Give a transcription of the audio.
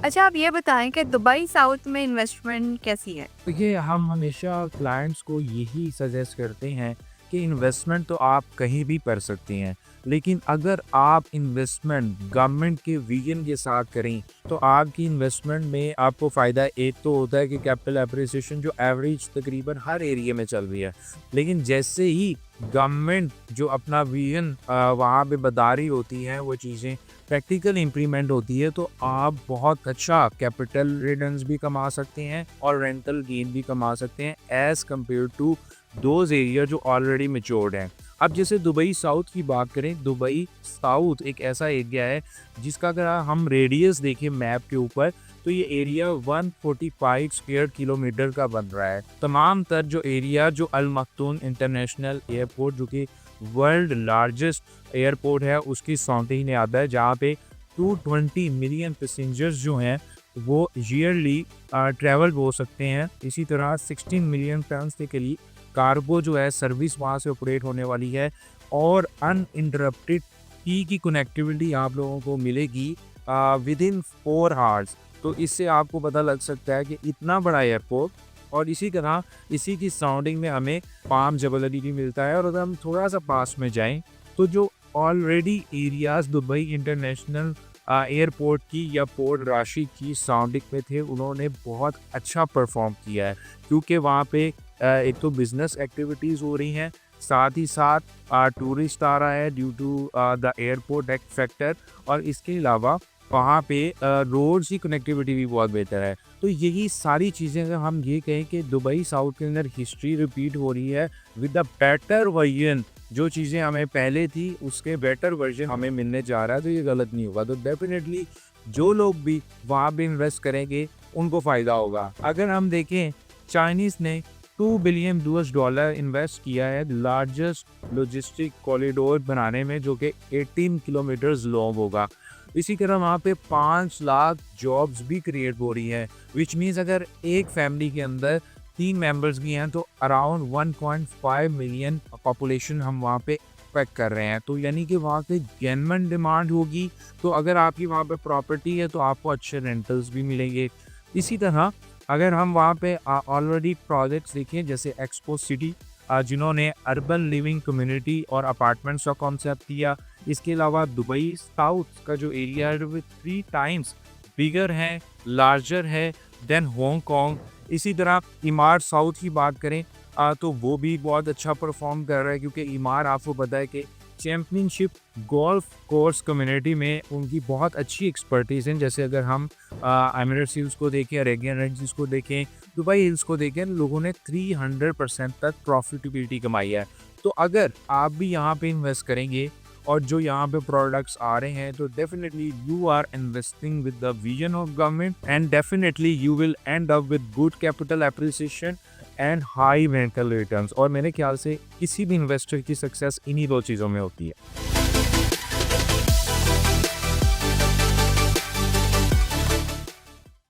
अच्छा, आप ये बताएँ कि दुबई साउथ में इन्वेस्टमेंट कैसी है? देखिए, हम हमेशा क्लाइंट्स को यही सजेस्ट करते हैं कि इन्वेस्टमेंट तो आप कहीं भी कर सकती हैं, लेकिन अगर आप इन्वेस्टमेंट गवर्नमेंट के विजन के साथ करें, तो आपकी इन्वेस्टमेंट में आपको फ़ायदा एक तो होता है कि कैपिटल एप्रिसिएशन जो एवरेज तकरीबन हर एरिया में चल रही है। लेकिन जैसे ही गवर्नमेंट जो अपना विजन वहाँ पे बता रही होती है, वो चीज़ें प्रैक्टिकल इम्प्लीमेंट होती है, तो आप बहुत अच्छा कैपिटल रिटर्न्स भी कमा सकते हैं और रेंटल गेन भी कमा सकते हैं as compared to those area जो ऑलरेडी मैच्योर्ड हैं। अब जैसे दुबई साउथ की बात करें, दुबई साउथ एक ऐसा एरिया है जिसका अगर हम रेडियस देखें मैप के ऊपर, तो ये एरिया 145 स्क्वायर किलोमीटर का बन रहा है। तमाम तर जो एरिया जो अल मख्तूम इंटरनेशनल एयरपोर्ट जो कि वर्ल्ड लार्जेस्ट एयरपोर्ट है, उसकी सौंतही में आता है, जहाँ पे 220 मिलियन पैसेंजर्स जो हैं वो ईयरली ट्रैवल हो सकते हैं। इसी तरह 16 मिलियन टन के करीब कार्गो जो है सर्विस वहाँ से ऑपरेट होने वाली है और अनइंटरप्टेड की कनेक्टिविटी आप लोगों को मिलेगी विद इन 4 आवर्स। तो इससे आपको पता लग सकता है कि इतना बड़ा एयरपोर्ट और इसी तरह इसी की सराउंडिंग में हमें पाम जबल अली भी मिलता है। और अगर हम थोड़ा सा पास में जाएं, तो जो already areas Dubai international airport की या पोर्ट राशि की सराउंडिंग में थे, उन्होंने बहुत अच्छा परफॉर्म किया है, क्योंकि वहाँ पे एक तो बिजनेस एक्टिविटीज़ हो रही हैं, साथ ही साथ टूरिस्ट आ रहा है due to the airport act factor, और इसके अलावा वहाँ पे रोड्स की कनेक्टिविटी भी बहुत बेहतर है। तो यही सारी चीज़ें अगर हम ये कहें कि दुबई साउथ के अंदर हिस्ट्री रिपीट हो रही है विद द बेटर वर्जन, जो चीज़ें हमें पहले थी उसके बेटर वर्जन हमें मिलने जा रहा है, तो ये गलत नहीं होगा। तो डेफिनेटली जो लोग भी वहाँ पे इन्वेस्ट करेंगे उनको फ़ायदा होगा। अगर हम देखें, चाइनीज़ ने 2 बिलियन यूएस डॉलर इन्वेस्ट किया है लार्जेस्ट लॉजिस्टिक कॉरिडोर बनाने में, जो कि 18 किलोमीटर्स लॉन्ग होगा। इसी तरह वहाँ पे 5 लाख जॉब्स भी क्रिएट हो रही हैं, विच मीन्स अगर एक फैमिली के अंदर 3 मेंबर्स भी हैं तो अराउंड 1.5 मिलियन पॉपुलेशन हम वहाँ पे एक्सपेक्ट कर रहे हैं। तो यानी कि वहाँ पे जेन्युइन डिमांड होगी, तो अगर आपकी वहाँ पे प्रॉपर्टी है तो आपको अच्छे रेंटल्स भी मिलेंगे। इसी तरह अगर हम वहाँ पे ऑलरेडी प्रोजेक्ट्स देखें जैसे एक्सपो सिटी, जिन्होंने अर्बन लिविंग कम्युनिटी और अपार्टमेंट्स का कॉन्सेप्ट किया। इसके अलावा दुबई साउथ का जो एरिया है वो 3 टाइम्स बिगर है, लार्जर है देन हांगकांग। इसी तरह इमार साउथ की बात करें तो वो भी बहुत अच्छा परफॉर्म कर रहा है, क्योंकि इमार आपको पता है कि चैम्पियनशिप गोल्फ कोर्स कम्युनिटी में उनकी बहुत अच्छी एक्सपर्टीज़ हैं। जैसे अगर हम एमिरेट्स हिल्स को देखें, अरेबियन रेंजेस को देखें, दुबई हिल्स को देखें, लोगों ने 300% तक प्रॉफिटेबिलिटी कमाई है। तो अगर आप भी यहाँ पे इन्वेस्ट करेंगे और जो यहाँ पे प्रोडक्ट्स आ रहे हैं, तो definitely you are investing with the vision of government and definitely you will end up with good capital appreciation and high rental returns. और मेरे ख्याल से किसी भी इन्वेस्टर की सक्सेस इन्हीं दो चीज़ों में होती है।